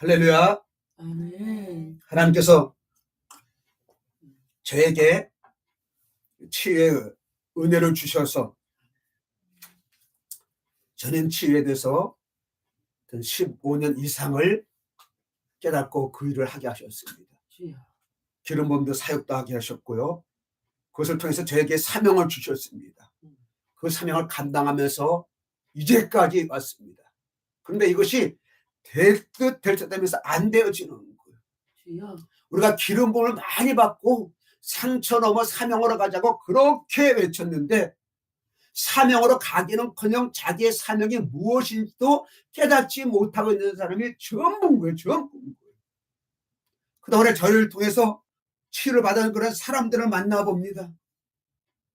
할렐루야. 아멘. 하나님께서 저에게 치유의 은혜를 주셔서 저는 치유에 대해서 15년 이상을 깨닫고 그 일을 하게 하셨습니다. 기름 부음도 사역도 하게 하셨고요. 그것을 통해서 저에게 사명을 주셨습니다. 그 사명을 감당하면서 이제까지 왔습니다. 그런데 이것이 될 듯 될 듯 하면서 안 되어지는 거예요. 우리가 기름 부음을 많이 받고 상처 넘어 사명으로 가자고 그렇게 외쳤는데 사명으로 가기는커녕 자기의 사명이 무엇인지도 깨닫지 못하고 있는 사람이 전부인 거예요. 전부인 거예요. 그동안에 저를 통해서 치유를 받은 그런 사람들을 만나봅니다.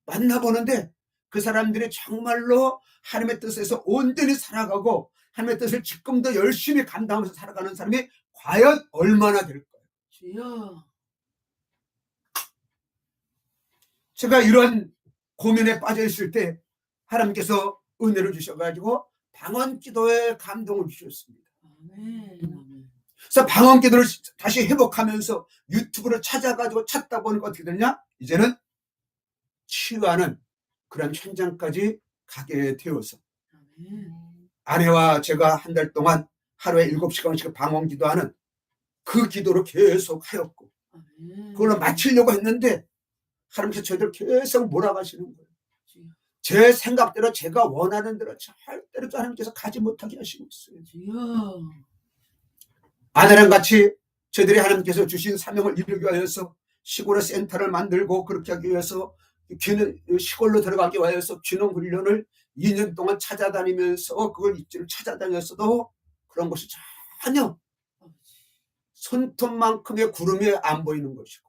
만나보는데 그 사람들이 정말로 하나님의 뜻에서 온전히 살아가고 하나님의 뜻을 지금도 열심히 감당하면서 살아가는 사람이 과연 얼마나 될까요? 제가 이런 고민에 빠져 있을 때 하나님께서 은혜를 주셔가지고 방언 기도에 감동을 주셨습니다. 그래서 방언 기도를 다시 회복하면서 유튜브를 찾아가지고 찾다 보니까 어떻게 되냐? 이제는 치유하는 그런 현장까지 가게 되어서 아내와 제가 한 달 동안 하루에 7시간씩 방언 기도하는 그 기도를 계속 하였고 그걸로 마치려고 했는데 하나님께서 저희들 계속 몰아가시는 거예요. 제 생각대로 제가 원하는 대로 절대로 하나님께서 가지 못하게 하시고 있어요. 아내랑 같이 저희들이 하나님께서 주신 사명을 이루기 위해서 시골에 센터를 만들고 그렇게 하기 위해서 시골로 들어가기 위해서 귀농 훈련을 2년 동안 찾아다니면서 그걸 입지를 찾아다녔어도 그런 것이 전혀 손톱만큼의 구름이 안 보이는 것이고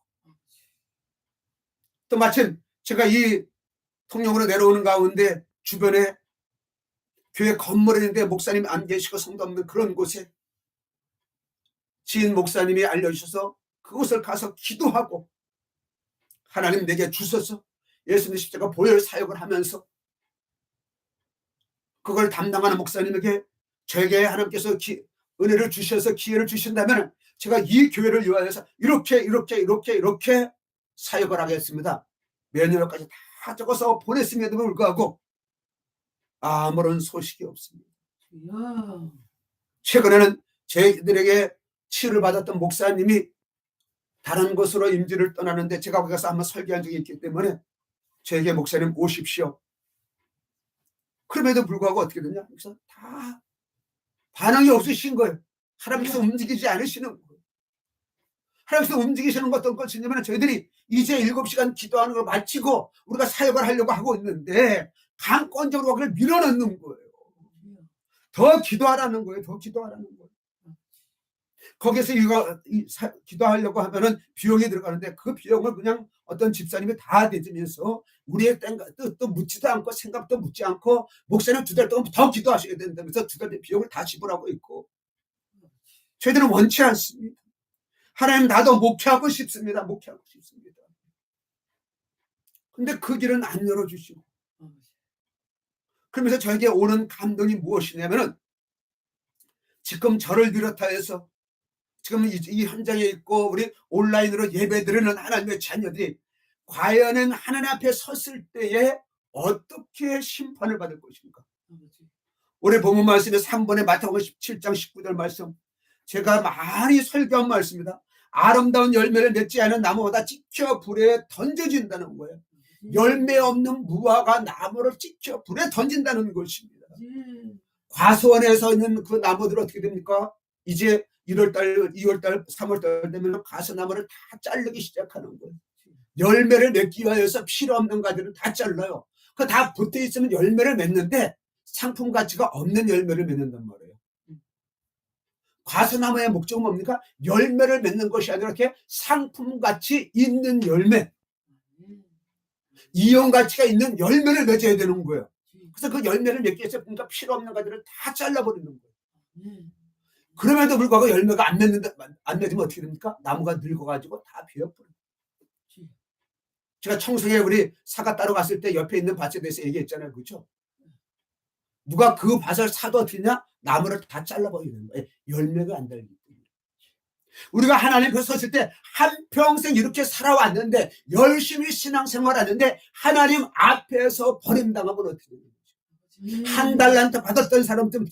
또 마침 제가 이 통영으로 내려오는 가운데 주변에 교회 건물에 있는데 목사님이 안 계시고 성도 없는 그런 곳에 지인 목사님이 알려주셔서 그곳을 가서 기도하고 하나님 내게 주셔서 예수님 십자가 보혈 사역을 하면서 그걸 담당하는 목사님에게 저에게 하나님께서 은혜를 주셔서 기회를 주신다면 제가 이 교회를 위하여서 이렇게 사역을 하겠습니다. 매뉴얼까지 다 적어서 보냈음에도 불구하고 아무런 소식이 없습니다. 최근에는 저희들에게 치유를 받았던 목사님이 다른 곳으로 임지를 떠나는데 제가 거기 가서 한번 설교한 적이 있기 때문에 저에게 목사님 오십시오. 그럼에도 불구하고 어떻게 되냐? 그래서 다 반응이 없으신 거예요. 하나님께서 움직이지 않으시는 거예요. 하나님께서 움직이시는 것 어떤 것이냐면 저희들이 이제 7시간 기도하는 걸 마치고 우리가 사역을 하려고 하고 있는데 강권적으로 그걸 밀어넣는 거예요. 더 기도하라는 거예요. 더 기도하라는 거예요. 거기서 기도하려고 하면은 비용이 들어가는데 그 비용을 그냥 어떤 집사님이 다 대주면서 우리의 뜻도 묻지도 않고 생각도 묻지 않고 목사님 2달 동안 더 기도하셔야 된다면서 2달 비용을 다 지불하고 있고 저희들은 원치 않습니다. 하나님 나도 목회하고 싶습니다. 목회하고 싶습니다. 근데 그 길은 안 열어주시고 그러면서 저에게 오는 감동이 무엇이냐면은 지금 저를 비롯하여서 지금 이 현장에 있고 우리 온라인으로 예배드리는 하나님의 자녀들이 과연은 하나님 앞에 섰을 때에 어떻게 심판을 받을 것인가. 우리 본문 말씀에 3번에 마태복음 17장 19절 말씀 제가 많이 설교한 말씀입니다. 아름다운 열매를 맺지 않은 나무보다 찍혀 불에 던져진다는 거예요. 열매 없는 무화과 나무를 찍혀 불에 던진다는 것입니다. 과수원에서 있는 그 나무들은 어떻게 됩니까? 이제 1월달, 2월달, 3월달 되면 과수나무를 다 자르기 시작하는 거예요. 열매를 맺기 위해서 필요 없는 가지를 다 잘라요. 그 다 붙어 있으면 열매를 맺는데 상품 가치가 없는 열매를 맺는단 말이에요. 과수나무의 목적은 뭡니까? 열매를 맺는 것이 아니라 이렇게 상품 가치 있는 열매, 이용 가치가 있는 열매를 맺어야 되는 거예요. 그래서 그 열매를 맺기 위해서 그러니까 필요 없는 가지를 다 잘라버리는 거예요. 그럼에도 불구하고 열매가 안 맺으면 어떻게 됩니까? 나무가 늙어가지고 다 비어버려요. 제가 청송에 우리 사과 따러 갔을 때 옆에 있는 밭에 대해서 얘기했잖아요. 그렇죠? 누가 그 밭을 사도 어떻게 냐 나무를 다 잘라버리는 거예요. 열매가 안 달기 때문에. 우리가 하나님 앞에 섰을 때 한평생 이렇게 살아왔는데, 열심히 신앙생활하는데 하나님 앞에서 버림당하면 어떻게 되는 거죠? 한 달란트 받았던 사람들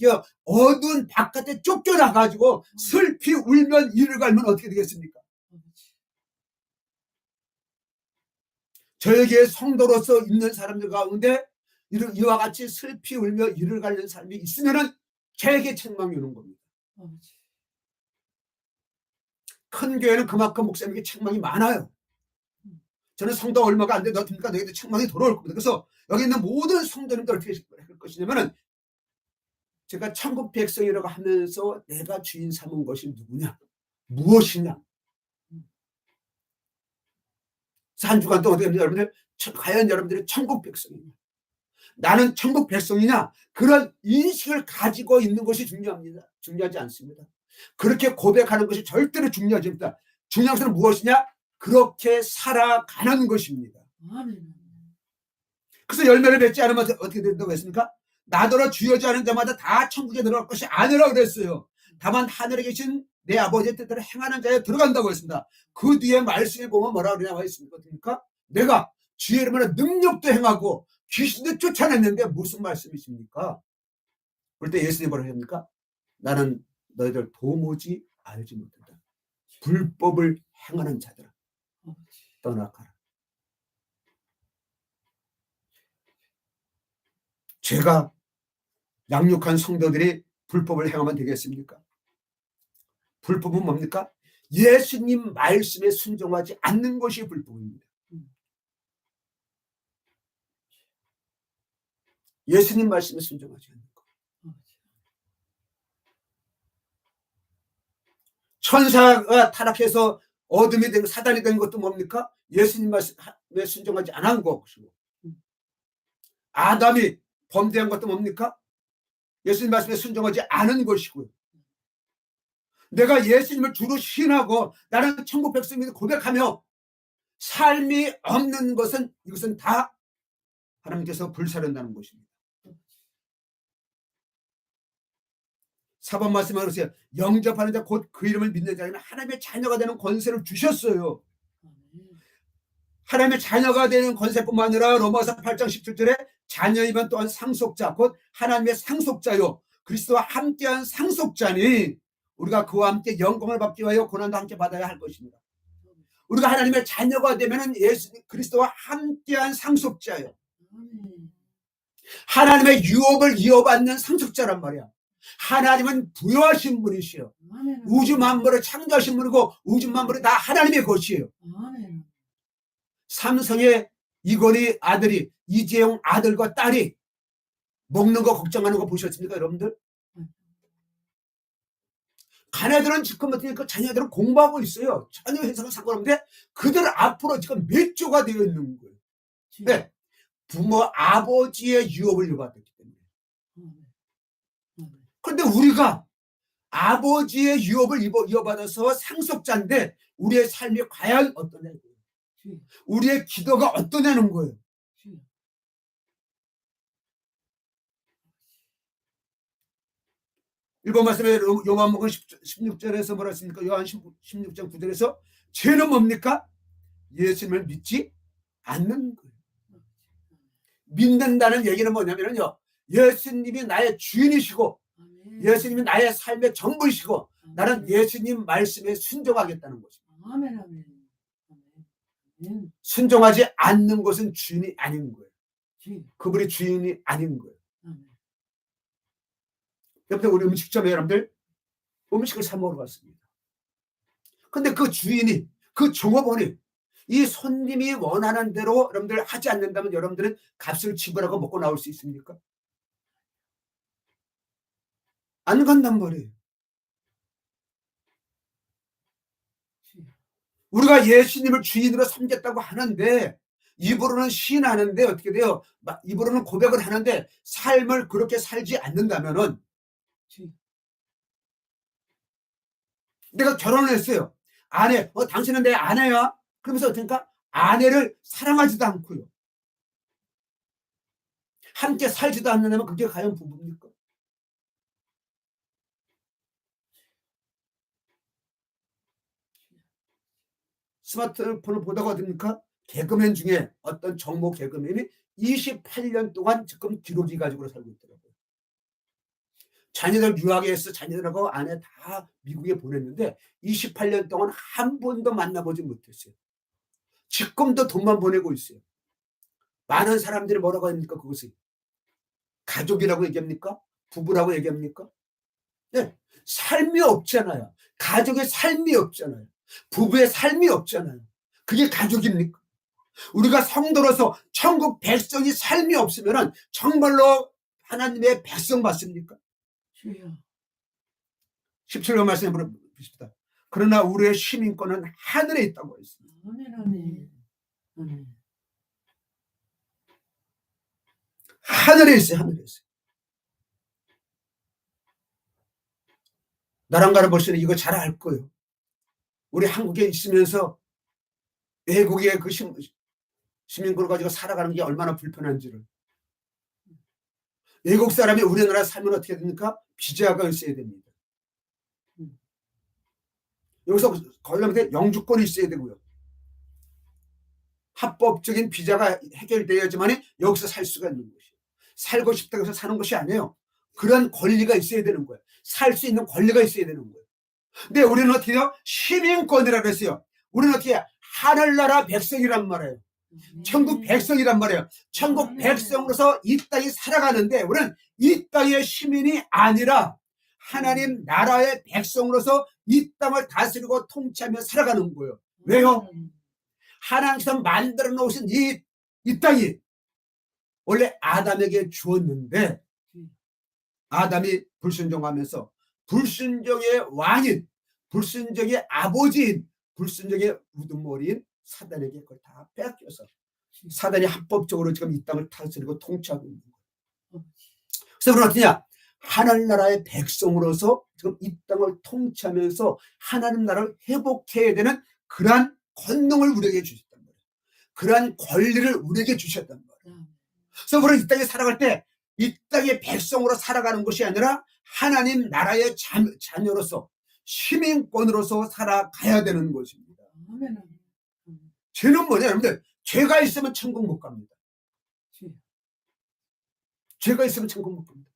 어두운 바깥에 쫓겨나가지고 슬피 울면 이를 갈면 어떻게 되겠습니까? 저에게 성도로서 있는 사람들 가운데 이와 같이 슬피 울며 이를 갈는 삶이 있으면은 저에게 책망이 오는 겁니다. 큰 교회는 그만큼 목사님에게 책망이 많아요. 저는 성도 얼마가 안 돼 너니까 너희들 책망이 돌아올 겁니다. 그래서 여기 있는 모든 성도님들 어떻게 할 것이냐면은, 제가 천국 백성이라고 하면서 내가 주인 삼은 것이 누구냐, 무엇이냐. 그래서 한 주간 동안 여러분들 과연 여러분들이 천국 백성이냐, 나는 천국 백성이냐, 그런 인식을 가지고 있는 것이 중요합니다. 중요하지 않습니다. 그렇게 고백하는 것이 절대로 중요하지 않습니다. 중요한 것은 무엇이냐, 그렇게 살아가는 것입니다. 그래서 열매를 맺지 않으면 어떻게 된다고 했습니까? 나더러 주여지 않은 자마다 다 천국에 들어갈 것이 아니라고 그랬어요. 다만 하늘에 계신 내 아버지의 뜻대로 행하는 자에 들어간다고 했습니다. 그 뒤에 말씀에 보면 뭐라고 나와 있습니까? 내가 주의 이름으로 능력도 행하고 귀신도 쫓아냈는데 무슨 말씀이십니까? 그럴 때 예수님이 뭐라고 합니까? 나는 너희들 도무지 알지 못한다. 불법을 행하는 자들아, 떠나가라. 제가 양육한 성도들이 불법을 행하면 되겠습니까? 불법은 뭡니까? 예수님 말씀에 순종하지 않는 것이 불법입니다. 예수님 말씀에 순종하지 않는 것. 천사가 타락해서 어둠이 된 사단이 된 것도 뭡니까? 예수님 말씀에 순종하지 않은 것이고, 아담이 범죄한 것도 뭡니까? 예수님 말씀에 순종하지 않은 것이고요. 내가 예수님을 주로 신하고 나는 천국 백성임을 고백하며 삶이 없는 것은, 이것은 다 하나님께서 불사른다는 것입니다. 4번 말씀에 그러세요. 영접하는 자 곧 그 이름을 믿는 자에게는 하나님의 자녀가 되는 권세를 주셨어요. 하나님의 자녀가 되는 권세뿐만 아니라 로마서 8장 17절에 자녀이면 또한 상속자, 곧 하나님의 상속자요, 그리스도와 함께한 상속자니 우리가 그와 함께 영광을 받기 위하여 고난도 함께 받아야 할 것입니다. 우리가 하나님의 자녀가 되면 예수 그리스도와 함께한 상속자예요. 하나님의 유업을 이어받는 상속자란 말이야. 하나님은 부여하신 분이시요, 우주 만물을 창조하신 분이고 우주 만물이 다 하나님의 것이에요. 삼성의 이건희 아들이, 이재용 아들과 딸이 먹는 거 걱정하는 거 보셨습니까, 여러분들? 가네들은 지금 그 자녀들은 공부하고 있어요. 전혀 회사가 상관없는데 그들 앞으로 지금 몇 조가 되어 있는 거예요. 네. 부모 아버지의 유업을 이어받았기 때문에. 그런데 우리가 아버지의 유업을 이어받아서 상속자인데 우리의 삶이 과연 어떠냐는 거예요. 우리의 기도가 어떠냐는 거예요. 일본 말씀에 요한복음 16절에서 뭐라 했습니까? 요한 16장 9절에서 죄는 뭡니까? 예수님을 믿지 않는 거예요. 믿는다는 얘기는 뭐냐면요, 예수님이 나의 주인이시고 예수님이 나의 삶의 전부이시고 나는 예수님 말씀에 순종하겠다는 것입니다. 순종하지 않는 것은 주인이 아닌 거예요. 그분이 주인이 아닌 거예요. 여러분들, 우리 음식점에 여러분들 음식을 사 먹으러 갔습니다. 근데 그 주인이, 그 종업원이 이 손님이 원하는 대로 여러분들 하지 않는다면 여러분들은 값을 지불하고 먹고 나올 수 있습니까? 안 간단 말이에요. 우리가 예수님을 주인으로 섬겼다고 하는데, 입으로는 시인하는데 어떻게 돼요? 입으로는 고백을 하는데 삶을 그렇게 살지 않는다면은, 내가 결혼을 했어요. 아내, 당신은 내 아내야? 그러면서 어떻습니까? 아내를 사랑하지도 않고요, 함께 살지도 않는다면 그게 과연 부부입니까? 스마트폰을 보다가 어딥니까? 개그맨 중에 어떤 정모 개그맨이 28년 동안 지금 기록이 가지고 살고 있더라고요. 자녀들 유학에서 자녀들하고 아내 다 미국에 보냈는데 28년 동안 한 번도 만나보지 못했어요. 지금도 돈만 보내고 있어요. 많은 사람들이 뭐라고 합니까? 그것을 가족이라고 얘기합니까? 부부라고 얘기합니까? 네. 삶이 없잖아요. 가족의 삶이 없잖아요. 부부의 삶이 없잖아요. 그게 가족입니까? 우리가 성도로서 천국 백성이 삶이 없으면 정말로 하나님의 백성 맞습니까? 17절 말씀에 보십시다. 그러나 우리의 시민권은 하늘에 있다고 했습니다. 하늘에 있어요. 하늘에 있어요. 나랑 가는 벌써는 이거 잘 알 거예요. 우리 한국에 있으면서 외국의 그 시민권을 가지고 살아가는 게 얼마나 불편한지를. 외국 사람이 우리나라 살면 어떻게 됩니까? 비자가 있어야 됩니다. 여기서 걸려면 영주권이 있어야 되고요. 합법적인 비자가 해결되어야지만 여기서 살 수가 있는 것이에요. 살고 싶다고 해서 사는 것이 아니에요. 그런 권리가 있어야 되는 거예요. 살 수 있는 권리가 있어야 되는 거예요. 근데 우리는 어떻게 해요? 시민권이라고 했어요. 우리는 어떻게 해요? 하늘나라 백성이란 말이에요. 천국 백성이란 말이에요. 천국 백성으로서 이 땅에 살아가는데 우리는 이 땅의 시민이 아니라 하나님 나라의 백성으로서 이 땅을 다스리고 통치하며 살아가는 거예요. 왜요? 하나님께서 만들어 놓으신 이 땅이 원래 아담에게 주었는데 아담이 불순종하면서 불순종의 왕인, 불순종의 아버지인, 불순종의 우두머리인 사단에게 그걸 다 빼앗겨서 사단이 합법적으로 지금 이 땅을 다스리고 통치하고 있는 거예요. 그래서 우리는 어떠냐? 하늘나라의 백성으로서 지금 이 땅을 통치하면서 하나님 나라를 회복해야 되는 그러한 권능을 우리에게 주셨단 말이에요. 그러한 권리를 우리에게 주셨단 말이에요. 그래서 우리는 이 땅에 살아갈 때 이 땅의 백성으로 살아가는 것이 아니라 하나님 나라의 자녀로서 시민권으로서 살아가야 되는 것입니다. 죄는 뭐냐 여러분들? 죄가 있으면 천국 못 갑니다. 죄가 있으면 천국 못 갑니다.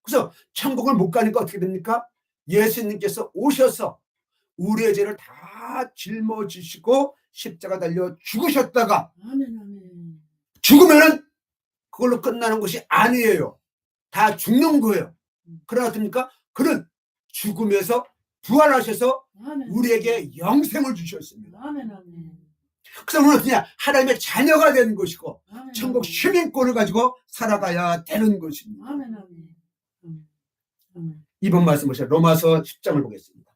그래서 천국을 못 가니까 어떻게 됩니까? 예수님께서 오셔서 우리의 죄를 다 짊어지시고 십자가 달려 죽으셨다가 죽으면은 그걸로 끝나는 것이 아니에요. 다 죽는 거예요. 그러나 어떻습니까? 그는 죽음에서 부활하셔서 우리에게 영생을 주셨습니다. 그래서 우리는 그냥 하나님의 자녀가 되는 것이고 천국 시민권을 가지고 살아가야 되는 것입니다. 이번 말씀 보세요. 로마서 10장을 보겠습니다.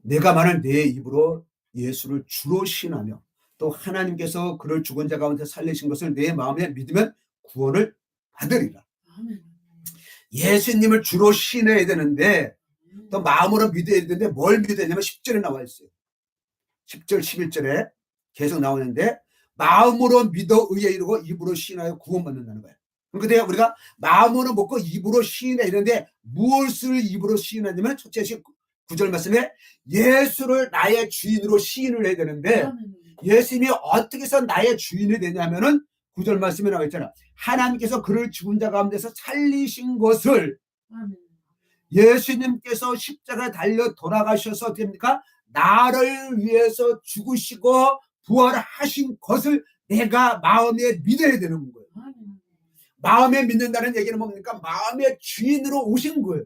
내가 말한 내 입으로 예수를 주로 신하며 또 하나님께서 그를 죽은 자 가운데 살리신 것을 내 마음에 믿으면 구원을 받으리라. 예수님을 주로 신해야 되는데 또 마음으로 믿어야 되는데 뭘 믿어야 되냐면 10절에 나와 있어요. 10절 11절에 계속 나오는데 마음으로 믿어 의에 이르고 입으로 신하여 구원받는다는 거예요. 그런데 우리가 마음으로 먹고 입으로 시인해 이런데 무엇을 입으로 시인하냐면 첫째 9절 말씀에 예수를 나의 주인으로 시인을 해야 되는데 예수님이 어떻게 해서 나의 주인이 되냐면은 9절 말씀에 나와 있잖아. 하나님께서 그를 죽은 자 가운데서 살리신 것을 예수님께서 십자가에 달려 돌아가셔서 됩니까? 나를 위해서 죽으시고 부활하신 것을 내가 마음에 믿어야 되는 거예요. 마음에 믿는다는 얘기는 뭡니까? 마음의 주인으로 오신 거예요.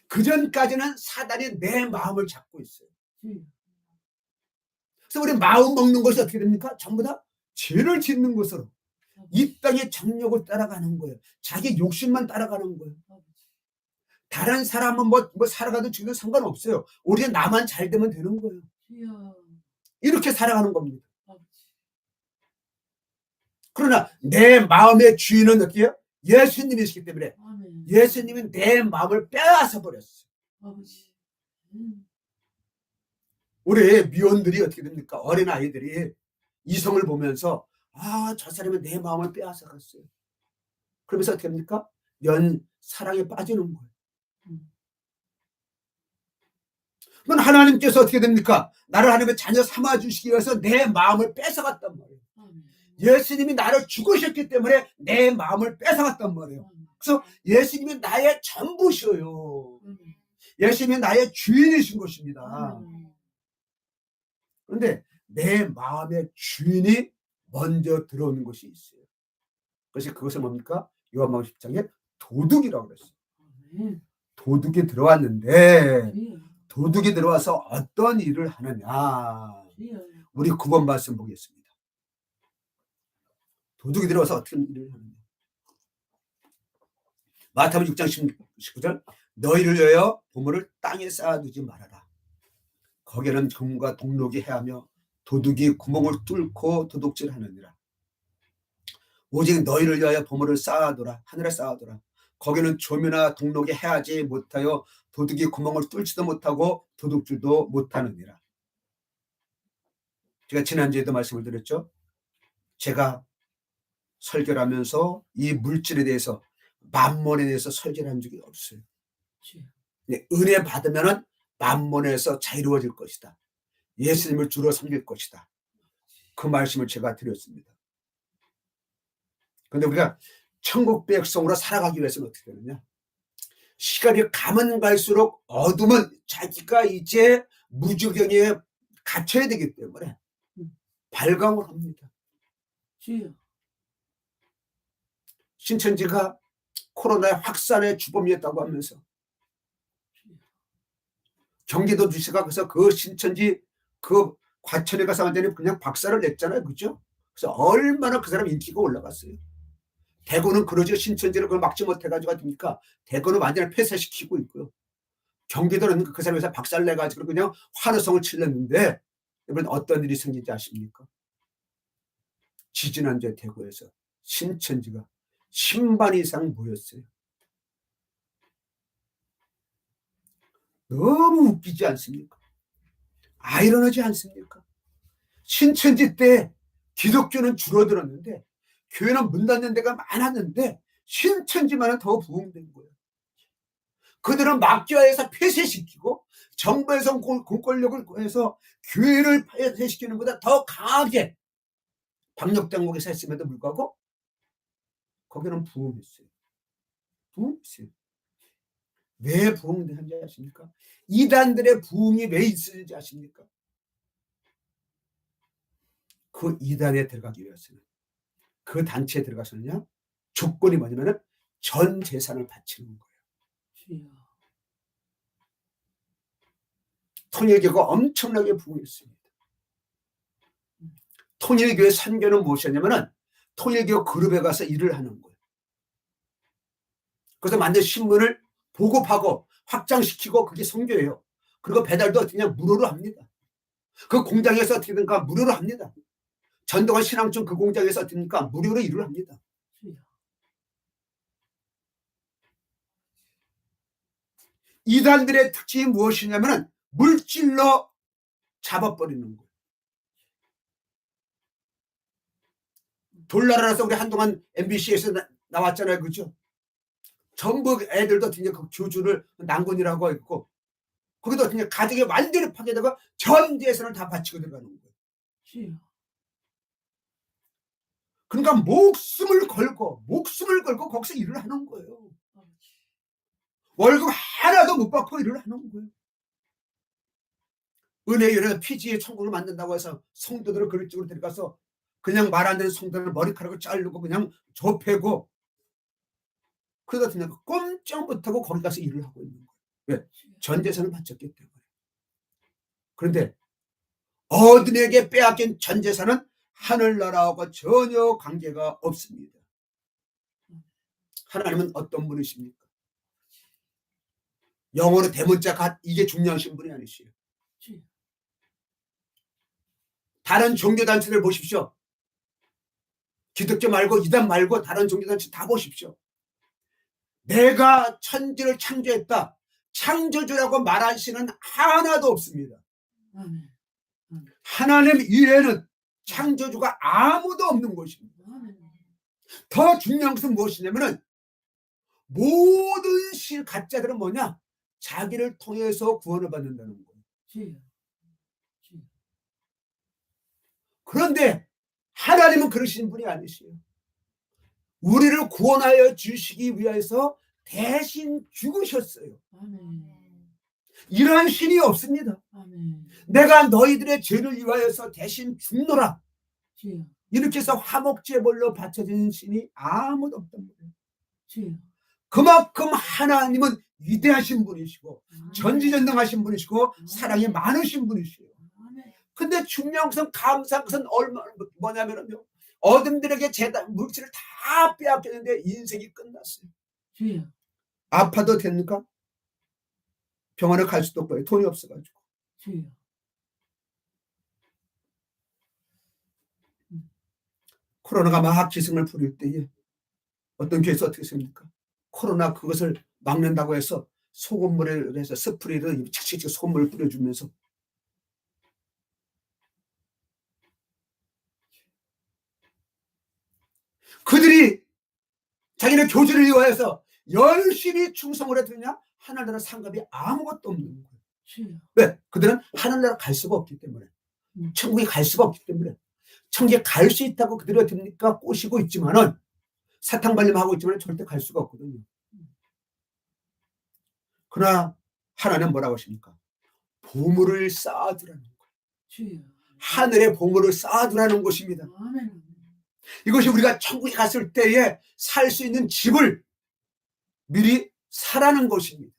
그전까지는 사단이 내 마음을 잡고 있어요. 그래서 우리 마음 먹는 것이 어떻게 됩니까? 전부 다 죄를 짓는 것으로 이 땅의 정욕을 따라가는 거예요. 자기 욕심만 따라가는 거예요. 다른 사람은 뭐 살아가도 지금 상관없어요. 우리는 나만 잘 되면 되는 거예요. 이렇게 살아가는 겁니다. 그러나 내 마음의 주인은 어떻게 해요? 예수님이시기 때문에 예수님은 내 마음을 빼앗아 버렸어요. 우리 미혼들이 어떻게 됩니까? 어린 아이들이 이성을 보면서 저 사람은 내 마음을 빼앗아 갔어요. 그러면서 어떻게 합니까? 사랑에 빠지는 거예요. 그럼 하나님께서 어떻게 됩니까? 나를 하나님의 자녀 삼아주시기 위해서 내 마음을 뺏어갔단 말이에요. 예수님이 나를 죽으셨기 때문에 내 마음을 뺏어갔단 말이에요. 그래서 예수님이 나의 전부셔요. 예수님이 나의 주인이신 것입니다. 그런데 내 마음의 주인이 먼저 들어오는 것이 있어요. 그것은 뭡니까? 요한복음 10장에 도둑이라고 그랬어요. 도둑이 들어왔는데 도둑이 들어와서 어떤 일을 하느냐. 우리 9번 말씀 보겠습니다. 도둑이 들어와서 어떤 일을 하느냐. 마태복음 6장 19절 너희를 위하여 보물을 땅에 쌓아두지 말아라. 거기에는 점과 동록이 해하며 도둑이 구멍을 뚫고 도둑질하느니라. 오직 너희를 위하여 보물을 쌓아두라. 하늘에 쌓아두라. 거기는 조미나 동록이 해하지 못하여 도둑이 구멍을 뚫지도 못하고 도둑질도 못하느니라. 제가 지난주에도 말씀을 드렸죠. 제가 설교를 하면서 이 물질에 대해서 만몬에 대해서 설교를 한 적이 없어요. 은혜 받으면 만몬에서 자유로워질 것이다. 예수님을 주로 섬길 것이다. 그 말씀을 제가 드렸습니다. 그런데 우리가 천국 백성으로 살아가기 위해서는 어떻게 되느냐? 시간이 가면 갈수록 어둠은 자기가 이제 무저경에 갇혀야 되기 때문에 발광을 합니다. 신천지가 코로나의 확산의 주범이었다고 하면서 경기도 주시가 그래서 그 신천지 그 과천에 가서 완전히 그냥 박살을 냈잖아요. 그죠? 그래서 얼마나 그 사람 인기가 올라갔어요. 대구는 그러죠. 신천지를 그걸 막지 못해가지고 됩니까? 대구는 완전히 폐쇄시키고 있고요. 경기도는 그 사람에서 박살 내가지고 그냥 환호성을 치렀는데 이번 어떤 일이 생긴지 아십니까? 지지난주에 대구에서 신천지가 10만 이상 모였어요. 너무 웃기지 않습니까? 아이러니하지 않습니까? 신천지 때 기독교는 줄어들었는데 교회는 문 닫는 데가 많았는데 신천지만은 더 부흥된 거예요. 그들은 막교회에서 폐쇄시키고 정부에서 공권력을 해서 교회를 폐쇄시키는 것보다 더 강하게 방역당국에서 했음에도 불구하고 거기는 부흥했어요. 부흥했어요. 왜 부흥되는지 아십니까? 이단들의 부흥이 왜 있었는지 아십니까? 그 이단에 들어가기 위해서는 그 단체에 들어가서는요 조건이 뭐냐면 전 재산을 바치는 거예요. 통일교가 엄청나게 부흥했습니다. 통일교의 선교는 무엇이었냐면 통일교 그룹에 가서 일을 하는 거예요. 그래서 만든 신문을 보급하고 확장시키고 그게 선교예요. 그리고 배달도 어떻게 무료로 합니다. 그 공장에서 어떻게 된가 무료로 합니다. 전동환 신앙촌 그 공장에서 어떻게 됩니까? 무료로 일을 합니다. 이단들의 특징이 무엇이냐면 물질로 잡아버리는 거예요. 돌나라라서 우리 한동안 MBC에서 나왔잖아요. 그죠? 전부 애들도 어떻게 그 교주를 난군이라고 했고 거기도 어떻게 가족이 완전히 파괴되고 전 재산을 다 바치고 들어가는 거예요. 그러니까 목숨을 걸고 거기서 일을 하는 거예요. 월급 하나도 못 받고 일을 하는 거예요. 은혜연의 피지의 천국을 만든다고 해서 성도들을 그런 쪽으로 데려가서 그냥 말 안 되는 성도들 머리카락을 자르고 그냥 좁히고 그러다 그냥 꼼짝 못하고 거기 가서 일을 하고 있는 거예요. 왜? 전 재산을 바쳤기 때문에. 그런데 어른에게 빼앗긴 전 재산은 하늘나라하고 전혀 관계가 없습니다. 하나님은 어떤 분이십니까? 영어로 대문자 갓 이게 중요하신 분이 아니시요. 다른 종교단체들 보십시오. 기독교 말고 이단 말고 다른 종교단체 다 보십시오. 내가 천지를 창조했다. 창조주라고 말하시는 하나도 없습니다. 하나님 이외에는 창조주가 아무도 없는 것입니다. 더 중요한 것은 무엇이냐면 모든 가짜들은 뭐냐? 자기를 통해서 구원을 받는다는 거예요. 그런데 하나님은 그러신 분이 아니시요. 우리를 구원하여 주시기 위해서 대신 죽으셨어요. 이러한 신이 없습니다. 내가 너희들의 죄를 위하여서 대신 죽노라. 이렇게 해서 화목제물로 바쳐진 신이 아무도 없단 말이에요. 그만큼 하나님은 위대하신 분이시고 전지전능하신 분이시고 사랑이 많으신 분이시요. 근데 중요한 것은 감사한 것은 뭐냐면요, 어둠들에게 물질을 다 빼앗겼는데 인생이 끝났어요. 아파도 됩니까? 병원에 갈 수도 없고요. 돈이 없어가지고. 코로나가 막 기승을 부릴 때에 어떤 교회에서 어떻게 했습니까? 코로나 그것을 막는다고 해서 소금물을 해서 스프레이를 칙칙칙 소금물을 뿌려주면서 그들이 자기네 교주를 위하여서 열심히 충성을 해드리냐? 하늘나라 상급이 아무것도 없는 거예요. 왜? 그들은 하늘나라 갈 수가 없기 때문에, 천국에 갈 수가 없기 때문에. 천국에 갈 수 있다고 그들이 어떻습니까? 꼬시고 있지만은, 사탕발림하고 있지만 절대 갈 수가 없거든요. 그러나 하나님 뭐라고 하십니까? 보물을 쌓아두라는 거예요. 하늘에 보물을 쌓아두라는 것입니다. 이것이 우리가 천국에 갔을 때에 살 수 있는 집을 미리 사라는 것입니다.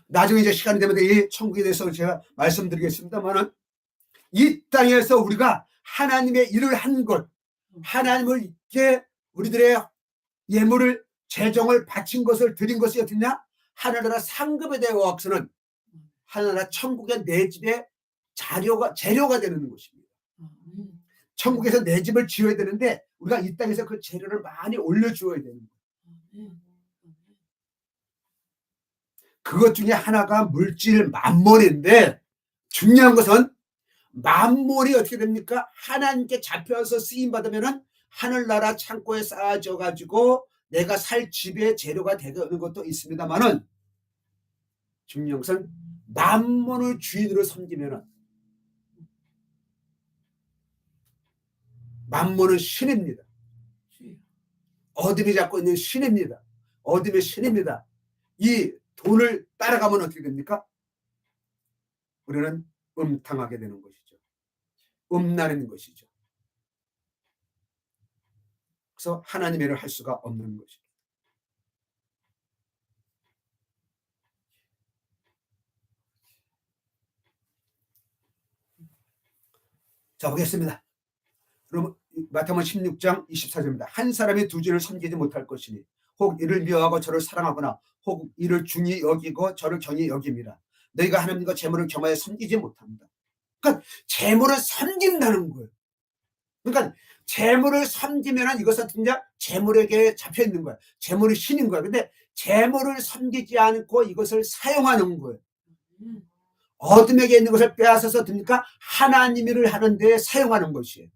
나중에 이제 시간이 되면 이 천국에 대해서 제가 말씀드리겠습니다만은, 이 땅에서 우리가 하나님의 일을 한 것, 하나님을 이렇게 우리들의 예물을 재정을 바친 것을 드린 것이 어떻냐? 하늘나라 상급에 대해서는 하늘나라 천국의 내 집의 재료가 되는 것입니다. 천국에서 내 집을 지어야 되는데 우리가 이 땅에서 그 재료를 많이 올려주어야 되는 거예요. 그것 중에 하나가 물질 만몬인데, 중요한 것은 만몬이 어떻게 됩니까? 하나님께 잡혀서 쓰임받으면 하늘나라 창고에 쌓아져 가지고 내가 살 집의 재료가 되는 것도 있습니다만은, 중요한 것은 만몬을 주인으로 섬기면, 만몬은 신입니다. 어둠이 잡고 있는 신입니다. 어둠의 신입니다. 이 돈을 따라가면 어떻게 됩니까? 우리는 음탕하게 되는 것이죠. 음란인 것이죠. 그래서 하나님의 일을 할 수가 없는 것입니다. 자, 보겠습니다. 그럼 마태복음 16장 24절입니다. 한 사람이 두 주를 섬기지 못할 것이니 혹 이를 미워하고 저를 사랑하거나 혹 이를 중히 여기고 저를 경히 여깁니다. 너희가 하나님과 재물을 겸하여 섬기지 못합니다. 그러니까 재물을 섬긴다는 거예요. 그러니까 재물을 섬기면 이것은 진짜 재물에게 잡혀 있는 거야. 재물이 신인 거야. 근데 재물을 섬기지 않고 이것을 사용하는 거예요. 어둠에게 있는 것을 빼앗아서 됩니까? 하나님 일을 하는 데 사용하는 것이에요.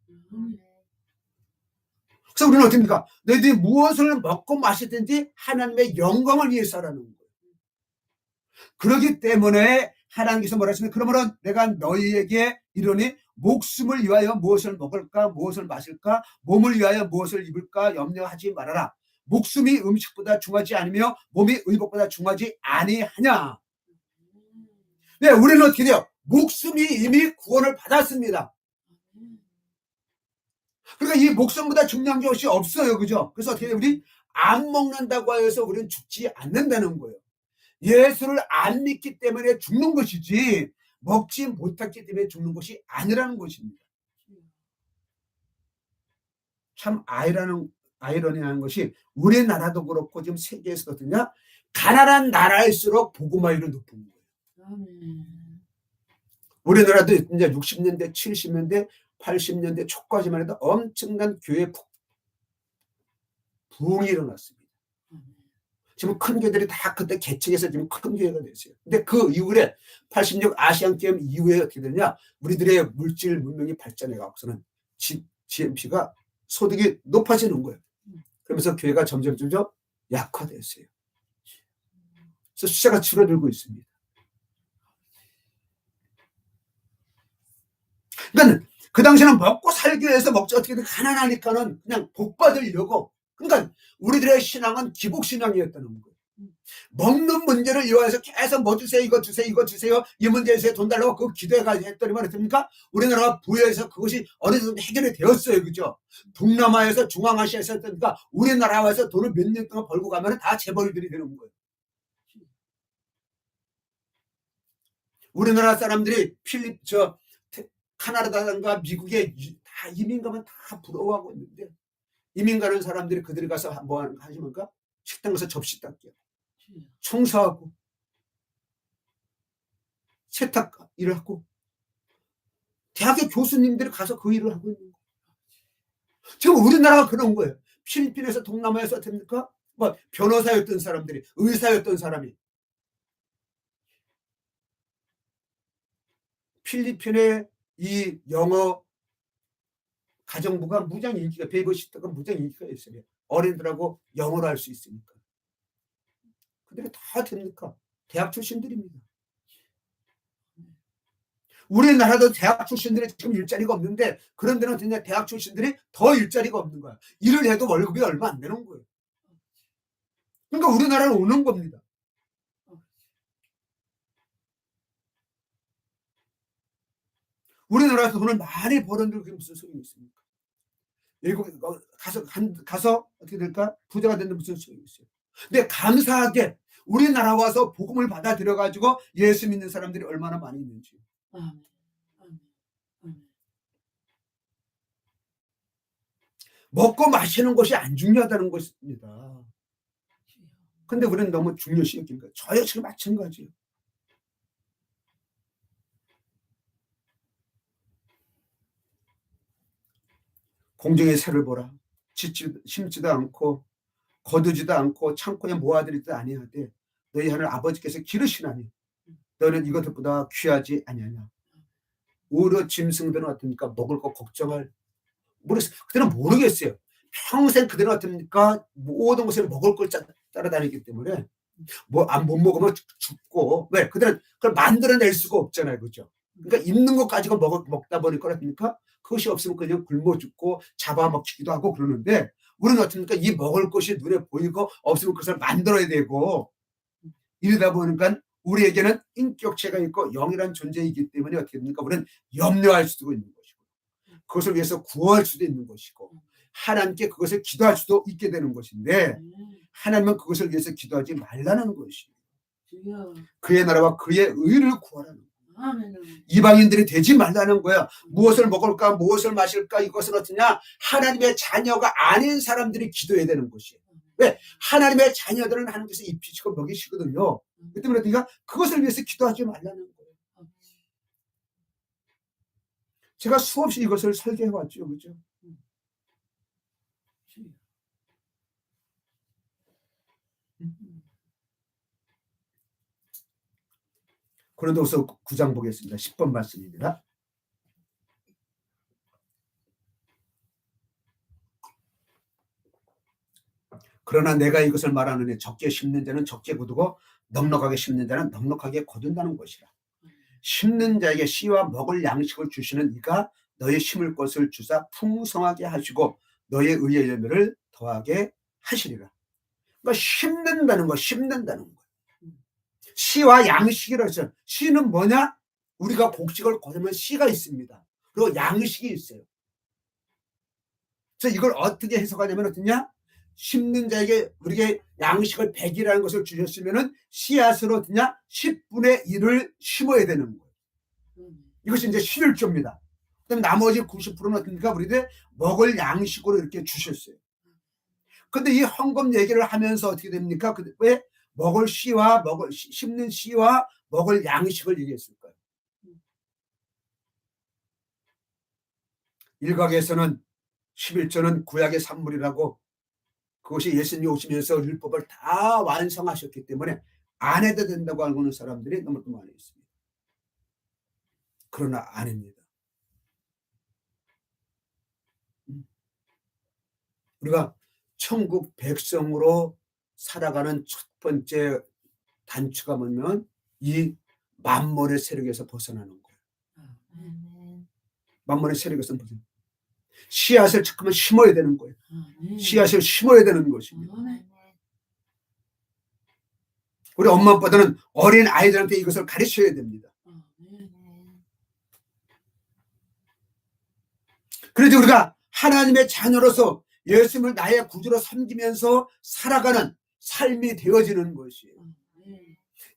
그래서 우리는 어떻습니까? 너희들이 무엇을 먹고 마시든지 하나님의 영광을 위해서라는 거예요. 그렇기 때문에 하나님께서 뭐라 하시면, 그러므로 내가 너희에게 이르니 목숨을 위하여 무엇을 먹을까 무엇을 마실까 몸을 위하여 무엇을 입을까 염려하지 말아라. 목숨이 음식보다 중하지 않으며 몸이 의복보다 중하지 아니하냐. 네, 우리는 어떻게 돼요? 목숨이 이미 구원을 받았습니다. 그러니까 이 목숨보다 중요한 것이 없어요. 그죠? 그래서 어떻게 돼요? 우리 안 먹는다고 해서 우리는 죽지 않는다는 거예요. 예수를 안 믿기 때문에 죽는 것이지 먹지 못했기 때문에 죽는 것이 아니라는 것입니다. 참 아이러니한 것이 우리나라도 그렇고 지금 세계에서거든요. 가난한 나라일수록 복음화율이 높은 거예요. 우리나라도 이제 60년대, 70년대, 80년대 초까지만 해도 엄청난 교회 부흥이 일어났습니다. 지금 큰 교회들이 다 그때 개척해서 지금 큰 교회가 됐어요. 근데 그 이후에 86 아시안게임 이후에 어떻게 되냐? 우리들의 물질 문명이 발전해 갖고서는 GNP가 소득이 높아지는 거예요. 그러면서 교회가 점점 약화됐어요. 그래서 숫자가 줄어들고 있습니다. 그러니까 그 당시에는 먹고 살기 위해서 먹지, 어떻게든 가난하니까는 그냥 복 받으려고. 그러니까 우리들의 신앙은 기복신앙이었다는 거예요. 먹는 문제를 이용해서 계속 뭐 주세요, 이거 주세요, 이거 주세요, 이 문제에서 돈 달라고 그거 기도해가지고 했더니만 어떻습니까? 우리나라가 부여해서 그것이 어느 정도 해결이 되었어요. 그죠? 동남아에서 중앙아시아에서 했으니까 우리나라에서 돈을 몇 년 동안 벌고 가면 다 재벌들이 되는 거예요. 우리나라 사람들이 카나다든가 미국에 다 이민 가면 다 부러워하고 있는데, 이민 가는 사람들이 그들이 가서 뭐 하십니까? 식당 가서 접시 닦기요, 청소하고 세탁 일을 하고, 대학의 교수님들이 가서 그 일을 하고 있는 거예요. 지금 우리나라가 그런 거예요. 필리핀에서 동남아에서 됩니까? 뭐 변호사였던 사람들이, 의사였던 사람이 필리핀의 이 영어 가정부가 무장 인기가, 베이버시터가 무장 인기가 있어요. 어린들하고 영어를 할 수 있으니까. 그들이 다 됩니까? 대학 출신들입니다. 우리나라도 대학 출신들이 지금 일자리가 없는데, 그런 데는 그냥 대학 출신들이 더 일자리가 없는 거야. 일을 해도 월급이 얼마 안 되는 거예요. 그러니까 우리나라는 오는 겁니다. 우리나라에서 돈을 많이 벌었는데 그게 무슨 소용이 있습니까? 외국에 가서 어떻게 될까? 부자가 되는 무슨 소용이 있어요? 근데 감사하게 우리나라 와서 복음을 받아들여가지고 예수 믿는 사람들이 얼마나 많이 있는지. 먹고 마시는 것이 안 중요하다는 것입니다. 근데 우리는 너무 중요시 여긴 거예요. 저 역시 마찬가지예요. 공중의 새를 보라. 심지도 않고 거두지도 않고 창고에 모아들이지도 아니하되 너희 하늘 아버지께서 기르시나니 너는 이것보다 귀하지 아니하냐. 오히려 짐승들은 어떻습니까? 먹을 거 걱정할, 그들은 모르겠어요. 평생 그들은 어떻습니까? 모든 것을 먹을 걸 따라다니기 때문에 못 먹으면 죽고. 왜? 그들은 그걸 만들어낼 수가 없잖아요. 그죠? 그러니까 있는 것 가지고 먹다 보니까 어떻습니까? 그것이 없으면 그냥 굶어 죽고 잡아먹히기도 하고 그러는데, 우리는 어떻습니까? 이 먹을 것이 눈에 보이고 없으면 그것을 만들어야 되고, 이러다 보니까 우리에게는 인격체가 있고 영이라는 존재이기 때문에 어떻게 됩니까? 우리는 염려할 수도 있는 것이고, 그것을 위해서 구할 수도 있는 것이고, 하나님께 그것을 기도할 수도 있게 되는 것인데, 하나님은 그것을 위해서 기도하지 말라는 것이에요. 그의 나라와 그의 의를 구하라는 거예요. 이방인들이 되지 말라는 거야. 무엇을 먹을까, 무엇을 마실까, 이것은 어떠냐? 하나님의 자녀가 아닌 사람들이 기도해야 되는 것이에요. 왜? 하나님의 자녀들은 하나님께서 입히시고 먹이시거든요. 그 때문에 우리가 그것을 위해서 기도하지 말라는 거예요. 제가 수없이 이것을 설계해 왔죠. 그죠? 고린도후서 9장 보겠습니다. 10번 말씀입니다. 그러나 내가 이것을 말하느니 적게 심는 자는 적게 거두고 넉넉하게 심는 자는 넉넉하게 거둔다는 것이라. 심는 자에게 씨와 먹을 양식을 주시는 이가 너희 심을 것을 주사 풍성하게 하시고 너의 의의 열매를 더하게 하시리라. 그러니까 심는다는 거. 씨와 양식이라고 했어요. 씨는 뭐냐? 우리가 곡식을 거두면 씨가 있습니다. 그리고 양식이 있어요. 그래서 이걸 어떻게 해석하냐면 어떠냐? 심는 자에게 우리에게 양식을 100이라는 것을 주셨으면은 씨앗으로 어떠냐? 10분의 1을 심어야 되는 거예요. 이것이 이제 11조입니다. 그다음에 나머지 90%는 어떻습니까? 우리들 먹을 양식으로 이렇게 주셨어요. 근데 이 헌금 얘기를 하면서 어떻게 됩니까? 왜 먹을 씨와 심는 씨와 먹을 양식을 얘기했을까요? 일각에서는 11조는 구약의 산물이라고, 그것이 예수님이 오시면서 율법을 다 완성하셨기 때문에 안 해도 된다고 알고 있는 사람들이 너무 많이 있습니다. 그러나 아닙니다. 우리가 천국 백성으로 살아가는 첫 번째 단추가 뭐냐면 이 만몬의 세력에서 벗어나는 거예요. 만몬의 세력에서 벗어나는 거예요. 씨앗을 잠깐만 심어야 되는 거예요. 씨앗을 심어야 되는 것입니다. 우리 엄마 아빠들은 어린 아이들한테 이것을 가르쳐야 됩니다. 그래도 우리가 하나님의 자녀로서 예수님을 나의 구주로 섬기면서 살아가는 삶이 되어지는 것이에요.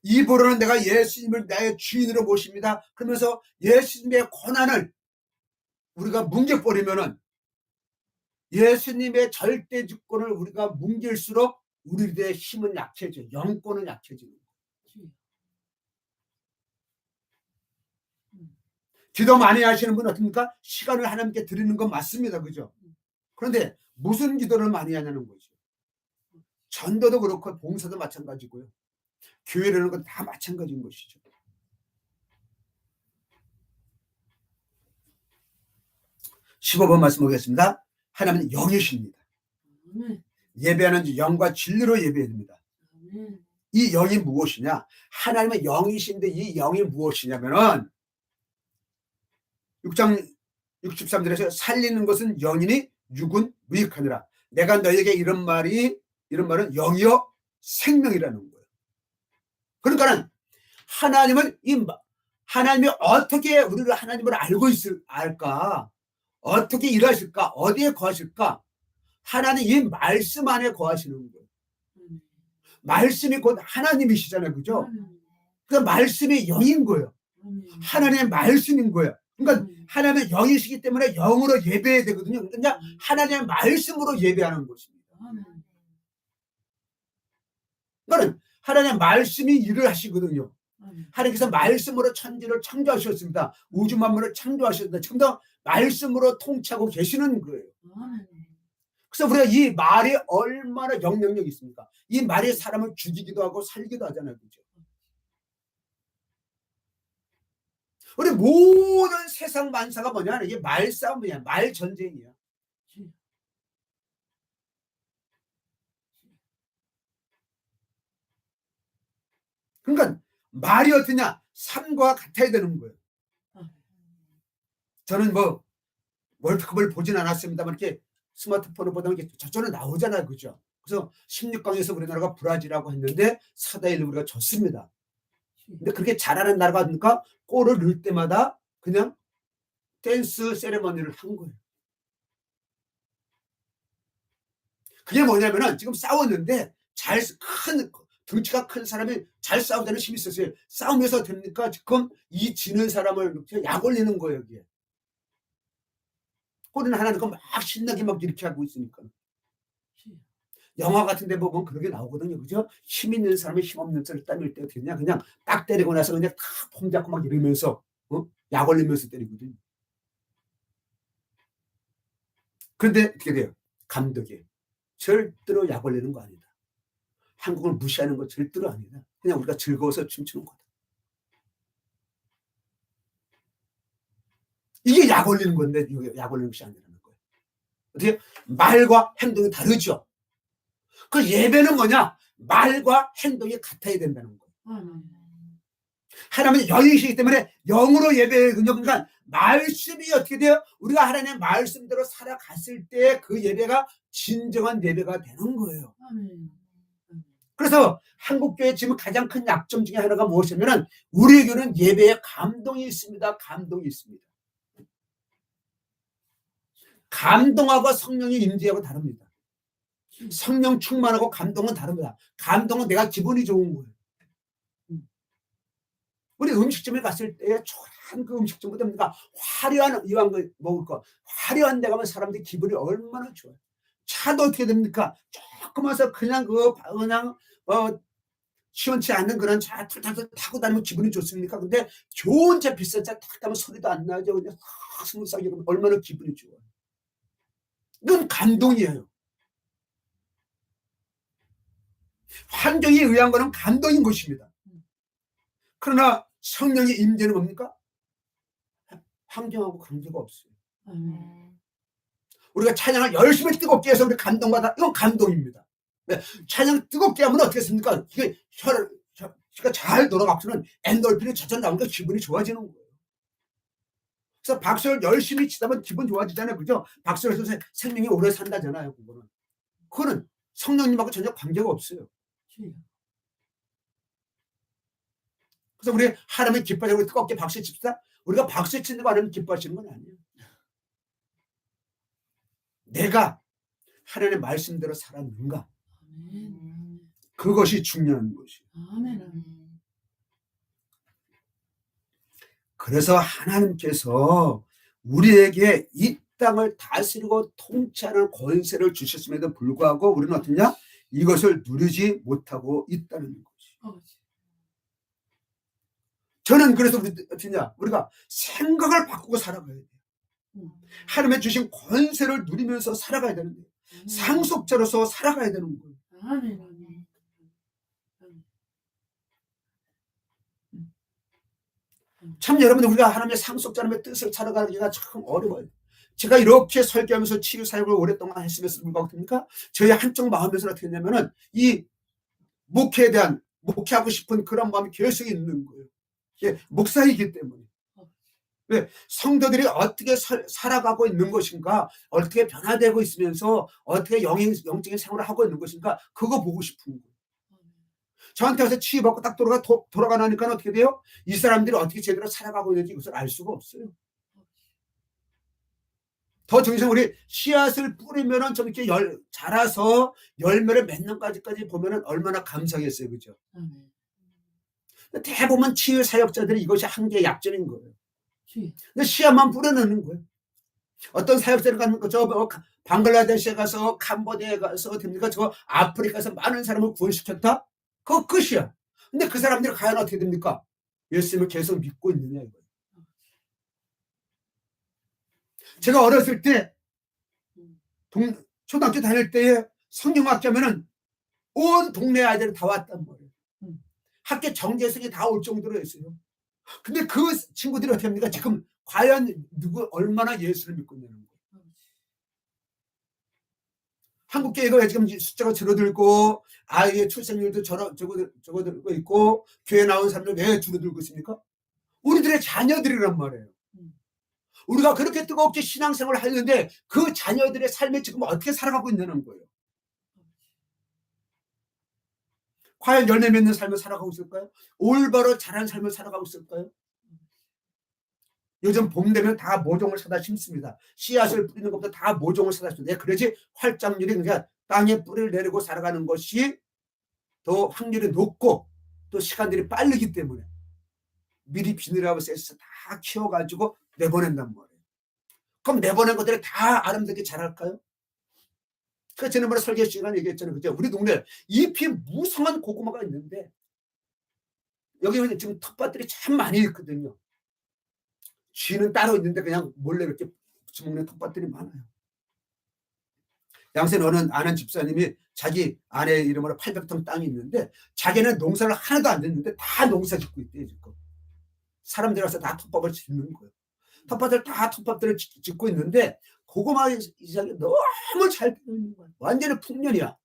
입으로는 내가 예수님을 나의 주인으로 모십니다. 그러면서 예수님의 권한을 우리가 뭉개버리면은 예수님의 절대 주권을 우리가 뭉길수록 우리들의 힘은 약해져요. 영권은 약해지는 거예요. 기도 많이 하시는 분은 어떻습니까? 시간을 하나님께 드리는 건 맞습니다. 그죠? 그런데 무슨 기도를 많이 하냐는 거죠. 전도도 그렇고 봉사도 마찬가지고요. 교회라는 건 다 마찬가지인 것이죠. (15번) 말씀 보겠습니다. 하나님은 영이십니다. 예배하는 영과 진리로 예배해야 됩니다. 이 영이 무엇이냐? 하나님은 영이신데 이 영이 무엇이냐면은 6장 63절에서 살리는 것은 영이니 육은 무익하니라. 내가 너에게 이런 말은 영이요 생명이라는 거예요. 그러니까는 하나님이 어떻게 우리를 하나님을 알까? 어떻게 일하실까? 어디에 거하실까? 하나님 이 말씀 안에 거하시는 거예요. 말씀이 곧 하나님이시잖아요. 그죠? 그 말씀이 영인 거예요. 하나님의 말씀인 거예요. 그러니까 하나님의 영이시기 때문에 영으로 예배해야 되거든요. 그러니까 하나님의 말씀으로 예배하는 것입니다. 그러니까 하나님의 말씀이 일을 하시거든요. 하나님께서 말씀으로 천지를 창조하셨습니다. 우주 만물을 창조하셨습니다. 지금도 말씀으로 통치하고 계시는 거예요. 그래서 우리가 이 말이 얼마나 영향력이 있습니까? 이 말이 사람을 죽이기도 하고 살기도 하잖아요. 그죠? 우리 모든 세상 만사가 뭐냐? 이게 말싸움이야. 말 전쟁이야. 그러니까 말이 어떠냐? 삶과 같아야 되는 거예요. 저는 뭐 월드컵을 보진 않았습니다만 이렇게 스마트폰을 보다 보면 저쪽으로 나오잖아요. 그죠? 그래서 16강에서 우리나라가 브라질하고 했는데 4대1로 우리가 졌습니다. 근데 그렇게 잘하는 나라가 아닙니까? 골을 넣을 때마다 그냥 댄스 세레머니를 한 거예요. 그게 뭐냐면은 지금 싸웠는데 덩치가 큰 사람이 잘 싸우자는 힘이 있었어요. 싸움에서 됩니까? 지금 이 지는 사람을 약 올리는 거예요. 여기에. 골은 하나 넣고 막 신나게 막 이렇게 하고 있으니까. 영화 같은 데 보면 그렇게 나오거든요. 그죠? 힘 있는 사람이 힘 없는 사람을 때릴 때 어떻게 되냐? 그냥 딱 때리고 나서 그냥 탁 폼 잡고 막 이러면서 약 올리면서 때리거든요. 그런데 어떻게 돼요? 감독이 절대로 약 올리는 거 아니다. 한국을 무시하는 거 절대로 아니다. 그냥 우리가 즐거워서 춤추는 거다. 이게 약 올리는 건데 이게 약 올리는 것이 아니라는 거예요. 어떻게? 말과 행동이 다르죠. 그 예배는 뭐냐? 말과 행동이 같아야 된다는 거예요. 하나님은 영이시기 때문에 영으로 예배거든요. 그러니까 말씀이 어떻게 돼요? 우리가 하나님의 말씀대로 살아갔을 때 그 예배가 진정한 예배가 되는 거예요. 그래서 한국교회 지금 가장 큰 약점 중에 하나가 무엇이냐면 우리 교회는 예배에 감동이 있습니다. 감동이 있습니다. 감동하고 성령의 임재하고 다릅니다. 성령 충만하고 감동은 다릅니다. 감동은 내가 기분이 좋은 거예요. 우리 음식점에 갔을 때 초라한 그 음식점보다 뭔가 화려한 이왕 먹을 거 화려한 데 가면 사람들이 기분이 얼마나 좋아요. 차도 어떻게 됩니까? 조금 와서 그냥 시원치 않는 그런 차 툴툴툴 타고 다니면 기분이 좋습니까? 근데 좋은 차 비싼 차 탁 타면 소리도 안 나죠. 그냥 스무스하게 얼마나 기분이 좋아요. 이건 감동이에요. 환경에 의한 거는 감동인 것입니다. 그러나 성령의 임재는 뭡니까? 환경하고 관계가 없어요. 우리가 찬양을 열심히 뜨겁게 해서 우리 감동받아. 이건 감동입니다. 네. 찬양 뜨겁게 하면 어떻겠습니까? 이게 그러니까 잘 돌아가고는 엔돌핀이 저절 나오니까 기분이 좋아지는 거예요. 그래서 박수를 열심히 치다 보면 기분 좋아지잖아요. 그죠? 박수를 쳐서 생명이 오래 산다잖아요. 그거는 성령님하고 전혀 관계가 없어요. 그래서 우리 하나님이 기뻐하고 뜨겁게 박수 칩시다. 우리가 박수 치는 거 하나님 기뻐하시는 건 아니에요. 내가 하나님의 말씀대로 살았는가? 그것이 중요한 것이에요. 그래서 하나님께서 우리에게 이 땅을 다스리고 통치하는 권세를 주셨음에도 불구하고 우리는 어떠냐? 이것을 누리지 못하고 있다는 것이. 저는 그래서 우리가 생각을 바꾸고 살아가야 돼요. 하나님의 주신 권세를 누리면서 살아가야 되는데 상속자로서 살아가야 되는 거예요. 참 여러분들 우리가 하나님의 상속자님의 뜻을 살아가기가 참 어려워요. 제가 이렇게 설교하면서 치유 사역을 오랫동안 했으면서 불구하고 저희 한쪽 마음에서 어떻게 했냐면은 이 목회에 대한 목회하고 싶은 그런 마음이 계속 있는 거예요. 목사이기 때문에. 왜? 성도들이 어떻게 살아가고 있는 것인가, 어떻게 변화되고 있으면서 어떻게 영적인 생활을 하고 있는 것인가, 그거 보고 싶은 거예요. 저한테 와서 치유받고 딱 돌아가 나니까 어떻게 돼요? 이 사람들이 어떻게 제대로 살아가고 있는지 그것을 알 수가 없어요. 더 정상 우리 씨앗을 뿌리면은 좀 이렇게 자라서 열매를 맺는 까지까지 보면은 얼마나 감사하겠어요, 그죠? 대부분 치유 사역자들이 이것이 한계의 약점인 거예요. 근데 씨앗만 뿌려내는 거예요. 어떤 사역자를 가는 거죠. 방글라데시에 가서 캄보디아에 가서 됩니까? 저 아프리카에서 많은 사람을 구원시켰다. 그거 끝이야. 근데 그 사람들이 과연 어떻게 됩니까? 예수님을 계속 믿고 있느냐 이거예요. 제가 어렸을 때 초등학교 다닐 때에 성경학교 하면은 온 동네 아이들이 다 왔단 말이에요. 학교 정재석이 다 올 정도로 했어요. 근데 그 친구들이 어떻게 합니까? 지금 과연 얼마나 예수를 믿고 있냐는 거예요. 한국 교회가 지금 숫자가 줄어들고 아이의 출생률도 적어들고 있고 교회 나온 사람들 왜 줄어들고 있습니까? 우리들의 자녀들이란 말이에요. 우리가 그렇게 뜨겁게 신앙생활을 하는데 그 자녀들의 삶에 지금 어떻게 살아가고 있냐는 거예요. 과연 열매 맺는 삶을 살아가고 있을까요? 올바로 자란 삶을 살아가고 있을까요? 요즘 봄 되면 다 모종을 사다 심습니다. 씨앗을 뿌리는 것보다 다 모종을 사다 심습니다. 그러지 활짝률이 그러니까 땅에 뿌리를 내리고 살아가는 것이 더 확률이 높고 또 시간들이 빠르기 때문에 미리 비닐하고 셋을 다 키워가지고 내보낸단 말이에요. 그럼 내보낸 것들이 다 아름답게 자랄까요? 그 지난번에 설교 시간에 얘기했잖아요. 그죠? 우리 동네 잎이 무성한 고구마가 있는데 여기 지금 텃밭들이 참 많이 있거든요. 쥐는 따로 있는데 그냥 몰래 이렇게 붙여먹는 텃밭들이 많아요. 양산 아는 집사님이 자기 아내 이름으로 800평 땅이 있는데 자기는 농사를 하나도 안 짓는데 다 농사 짓고 있대요. 지금. 사람들이 와서 다 텃밭을 짓는 거예요. 텃밭들을 짓고 있는데 고구마 이삭이 너무 잘 피는 거야. 완전히 풍년이야.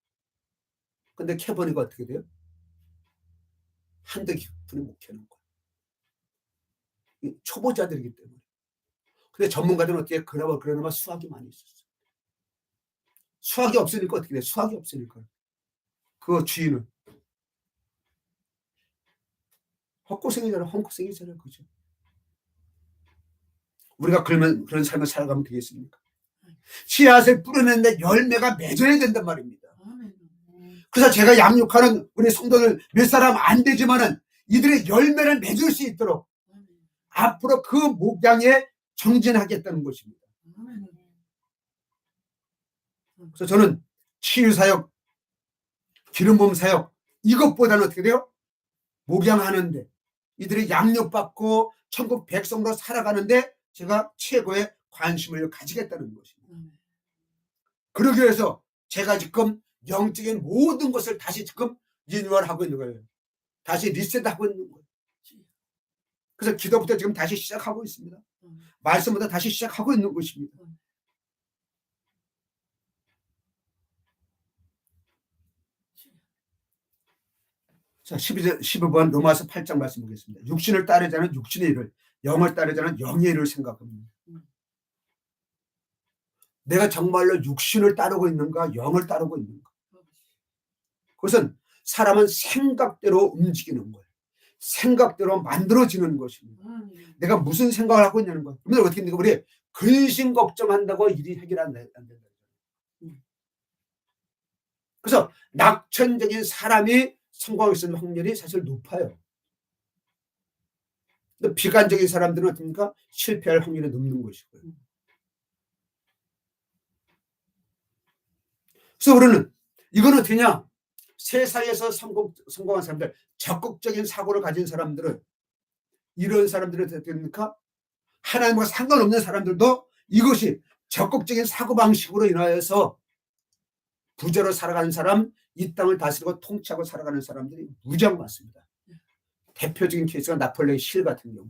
근데 캐보니까 어떻게 돼요? 한두 깊이는 못 캐는 거야. 초보자들이기 때문에. 근데 전문가들은 어떻게 그나마 수확이 많이 있었어. 수확이 없으니까 어떻게 돼? 수확이 없으니까. 그 주인은 헛고생이잖아. 헛고생이잖아. 그죠? 우리가 그런 삶을 살아가면 되겠습니까? 씨앗을 뿌려냈는데 열매가 맺어야 된단 말입니다. 그래서 제가 양육하는 우리 성도들 몇 사람 안 되지만은 이들의 열매를 맺을 수 있도록 앞으로 그 목양에 정진하겠다는 것입니다. 그래서 저는 치유사역, 기름부음 사역 이것보다는 어떻게 돼요? 목양하는데 이들이 양육받고 천국 백성으로 살아가는데 제가 최고의 관심을 가지겠다는 것입니다. 그러기 위해서 제가 지금 영적인 모든 것을 다시 지금 리뉴얼하고 있는 거예요. 다시 리셋하고 있는 거예요. 그래서 기도부터 지금 다시 시작하고 있습니다. 말씀부터 다시 시작하고 있는 것입니다. 자, 12번 로마서 8장 말씀 보겠습니다. 육신을 따르자는 육신의 일을, 영을 따르자는 영의 일을 생각합니다. 내가 정말로 육신을 따르고 있는가, 영을 따르고 있는가? 그것은 사람은 생각대로 움직이는 거예요. 생각대로 만들어지는 것입니다. 내가 무슨 생각을 하고 있냐는 거예요. 그러면 어떻게 됩니까? 우리 근심 걱정한다고 일이 해결 안 된다. 그래서 낙천적인 사람이 성공할 수 있는 확률이 사실 높아요. 근데 비관적인 사람들은 어떻습니까? 실패할 확률이 높는 것이고요. 그래서 우리는 이건 어떻게냐? 세상에서 성공한 사람들, 적극적인 사고를 가진 사람들은, 이런 사람들은 어떻게 됩니까? 하나님과 상관없는 사람들도 이것이 적극적인 사고방식으로 인하여서 부자로 살아가는 사람, 이 땅을 다스리고 통치하고 살아가는 사람들이 무지하게 많습니다. 대표적인 케이스가 나폴레옹 힐 같은 경우,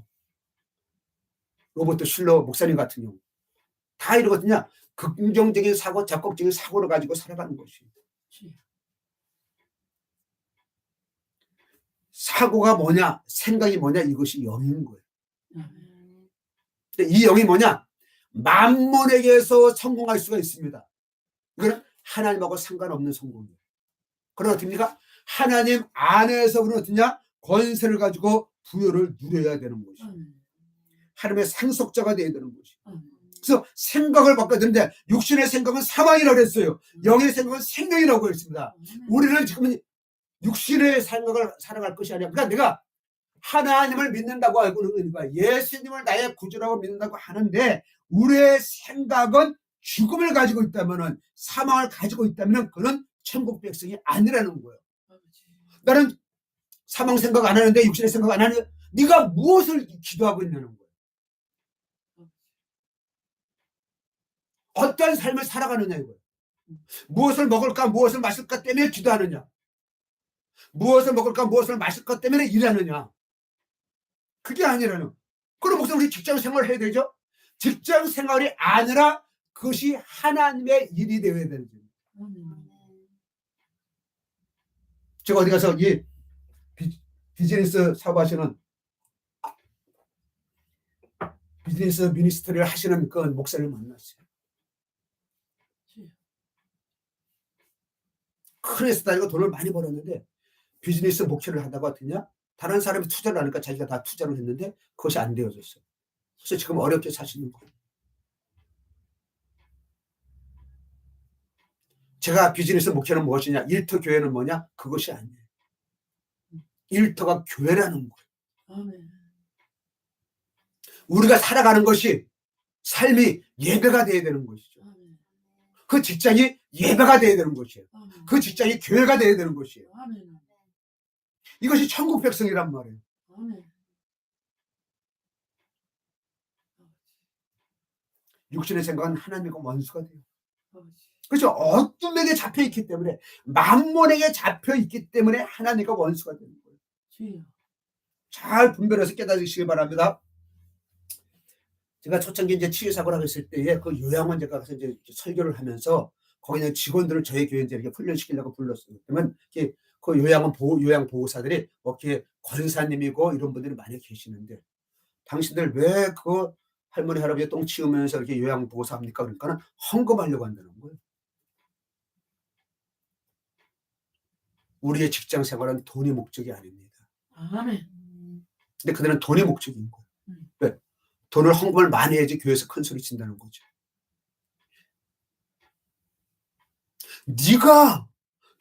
로버트 슐러 목사님 같은 경우, 다 이러거든요. 긍정적인 사고, 적극적인 사고를 가지고 살아가는 것입니다. 사고가 뭐냐, 생각이 뭐냐, 이것이 영인 거예요. 이 영이 뭐냐? 만몬에게서 성공할 수가 있습니다. 이거는 하나님하고 상관없는 성공이에요. 그러나 어떻습니까? 하나님 안에서 우리는 어떠냐? 권세를 가지고 부여를 누려야 되는 것이죠. 하나님의 상속자가 되어야 되는 것이죠. 그래서 생각을 바꿔야 되는데, 육신의 생각은 사망이라고 했어요. 영의 생각은 생명이라고 했습니다. 우리는 지금 육신의 생각을 살아갈 것이 아니라, 그러니까 내가 하나님을 믿는다고 알고는 의미가, 예수님을 나의 구주라고 믿는다고 하는데, 우리의 생각은 죽음을 가지고 있다면은, 사망을 가지고 있다면은 그는 천국 백성이 아니라는 거예요. 나는 사망 생각 안 하는데 육신의 생각 안 하는데 네가 무엇을 기도하고 있냐는 거예요. 어떤 삶을 살아가느냐 이거예요. 무엇을 먹을까 무엇을 마실까 때문에 기도하느냐, 무엇을 먹을까 무엇을 마실까 때문에 일하느냐, 그게 아니라는. 그럼 무슨 우리 직장 생활을 해야 되죠? 직장 생활이 아니라 그것이 하나님의 일이 되어야 되는 거예요. 제가 어디 가서 이 비즈니스 사업하시는, 비즈니스 미니스트리를 하시는 그 목사를 만났어요. 큰 회사 다니고 돈을 많이 벌었는데 비즈니스 목표를 한다고 하더냐, 다른 사람이 투자를 하니까 자기가 다 투자를 했는데 그것이 안 되어졌어요. 그래서 지금 어렵게 사시는 거예요. 제가 비즈니스 목표는 무엇이냐, 일터 교회는 뭐냐, 그것이 아니에요. 일터가 교회라는 거예요. 우리가 살아가는 것이, 삶이 예배가 되어야 되는 것이죠. 그 직장이 예배가 되어야 되는 것이에요. 그 직장이 교회가 되어야 되는 것이에요. 이것이 천국 백성이란 말이에요. 육신의 생각은 하나님과 원수가 돼요. 그렇죠. 어둠에게 잡혀있기 때문에, 만몬에게 잡혀있기 때문에 하나님과 원수가 되는 거예요. 잘 분별해서 깨달으시기 바랍니다. 제가 초창기 이제 치유사고를 하고 있을 때에 그 요양원에 가서 이제 설교를 하면서 거기 있는 직원들을 저희 교회 이제 이렇게 훈련시키려고 불렀어요. 그러면 그 요양 보호사들이 이렇게 권사님이고 이런 분들이 많이 계시는데, 당신들 왜 그 할머니 할아버지 똥 치우면서 이렇게 요양 보호사 합니까? 그러니까는 헌금하려고 한다는 거예요. 우리의 직장 생활은 돈이 목적이 아닙니다. 아멘. 근데 그들은 돈이 목적인 거예요. 왜? 돈을 헌금을 많이 해야지 교회에서 큰 소리 친다는 거죠. 네가,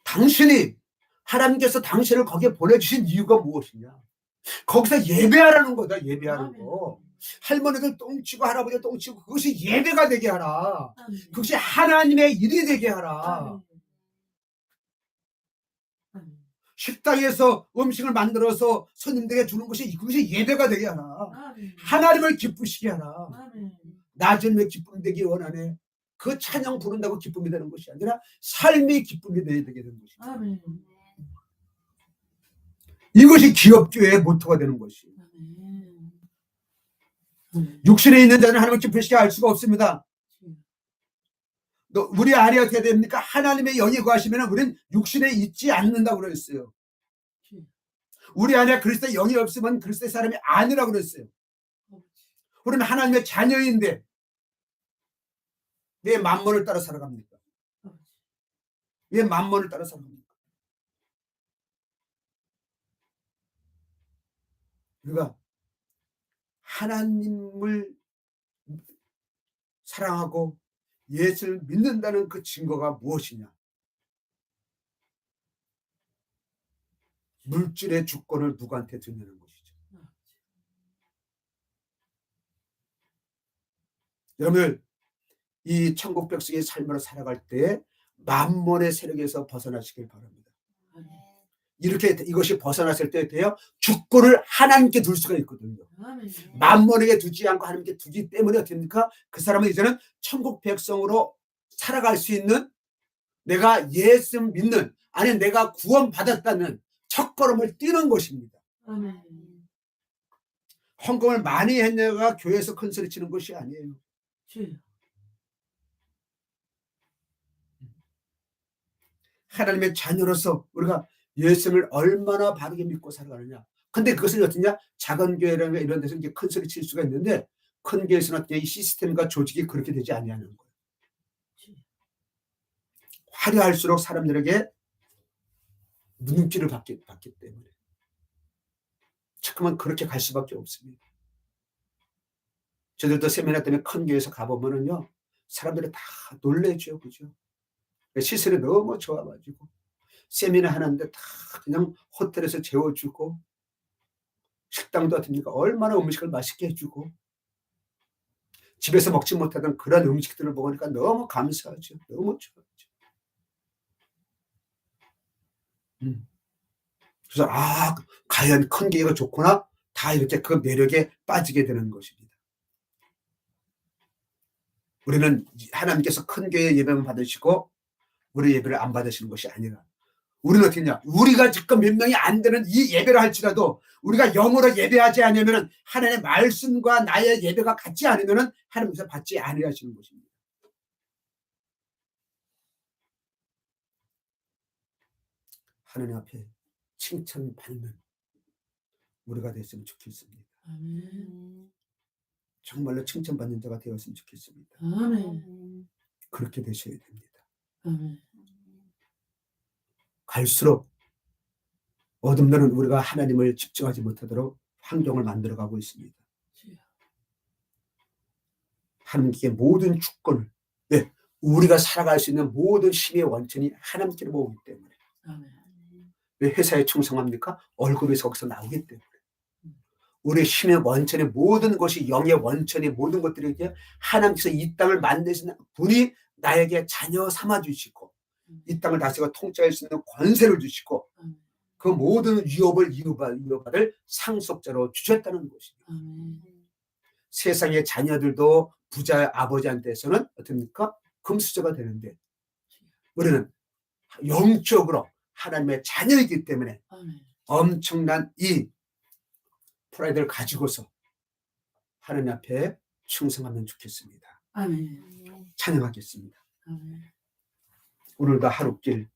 당신이, 하나님께서 당신을 거기에 보내주신 이유가 무엇이냐? 거기서 예배하라는 거다. 예배하는 거. 할머니들 똥치고 할아버지 똥치고 그것이 예배가 되게 하라. 그것이 하나님의 일이 되게 하라. 식당에서 음식을 만들어서 손님들에게 주는 것이, 그것이 예배가 되게 하라. 하나님을 기쁘시게 하라. 낮은 왜 기쁨 되기 원하네. 그 찬양 부른다고 기쁨이 되는 것이 아니라 삶이 기쁨이 되게 되는 것입니다. 이것이 기업교회의 모토가 되는 것이에요. 육신에 있는 자는 하나님을 기쁘시게 할 수가 없습니다. 우리 안에 어떻게 됩니까? 하나님의 영이 거하시면 우리는 육신에 있지 않는다고 그랬어요. 우리 안에 그리스도의 영이 없으면 그리스도의 사람이 아니라고 그랬어요. 우리는 하나님의 자녀인데 왜 만몬을 따라 살아갑니까? 왜 만몬을 따라 살아갑니까? 우리가 하나님을 사랑하고 예수를 믿는다는 그 증거가 무엇이냐? 물질의 주권을 누구한테 드리는 것이죠. 여러분, 이 천국 백성의 삶으로 살아갈 때 만몬의 세력에서 벗어나시길 바랍니다. 이렇게 이것이 벗어났을 때 돼요. 주권을 하나님께 둘 수가 있거든요. 만몬에게 두지 않고 하나님께 두기 때문에 어떻게 됩니까? 그 사람은 이제는 천국 백성으로 살아갈 수 있는, 내가 예수 믿는, 아니 내가 구원받았다는 첫걸음을 뛰는 것입니다. 헌금을 많이 했냐가 교회에서 큰 소리 치는 것이 아니에요. 하나님의 자녀로서 우리가 예수를 얼마나 바르게 믿고 살아가느냐. 근데 그것을 어떻냐? 작은 교회라는 이런 데서 이제 큰 소리 칠 수가 있는데, 큰 교회에서는 이 시스템과 조직이 그렇게 되지 아니하는 거예요. 화려할수록 사람들에게 눈길을 받기 때문에. 잠깐만 그렇게 갈 수밖에 없습니다. 저들도 세미나 때문에 큰 교회에서 가보면은요, 사람들이 다 놀래죠, 그죠? 시설이 너무 좋아가지고 세미나 하는데 다 그냥 호텔에서 재워주고, 식당도 어떻습니까? 얼마나 음식을 맛있게 해주고, 집에서 먹지 못하던 그런 음식들을 먹으니까 너무 감사하죠. 너무 좋아하죠. 그래서 과연 큰 교회가 좋구나, 다 이렇게 그 매력에 빠지게 되는 것입니다. 우리는 하나님께서 큰 교회 예배만 받으시고 우리 예배를 안 받으시는 것이 아니라, 우리는 어떻게 했냐? 우리가 지금 몇 명이 안 되는 이 예배를 할지라도 우리가 영으로 예배하지 않으면, 하나님의 말씀과 나의 예배가 같지 않으면 하나님께서 받지 아니하시는 것입니다. 하나님 앞에 칭찬받는 우리가 됐으면 좋겠습니다. 정말로 칭찬받는 자가 되었으면 좋겠습니다. 그렇게 되셔야 됩니다. 갈수록 어둠들은 우리가 하나님을 집중하지 못하도록 환경을 만들어가고 있습니다. 하나님께 모든 주권을, 우리가 살아갈 수 있는 모든 힘의 원천이 하나님께로 모으기 때문에. 왜 회사에 충성합니까? 월급이 거기서 나오기 때문에. 우리 힘의 원천의 모든 것이, 영의 원천의 모든 것들이 하나님께서 이 땅을 만드시는 분이 나에게 자녀 삼아 주시고, 이 땅을 다스리고 통치할 수 있는 권세를 주시고, 그 모든 위협을 이어받을 상속자로 주셨다는 것입니다. 세상의 자녀들도 부자 아버지한테서는 어떻습니까? 금수저가 되는데, 우리는 영적으로 하나님의 자녀이기 때문에 엄청난 이 프라이드를 가지고서 하나님 앞에 충성하면 좋겠습니다. 찬양하겠습니다. 오늘도 하루길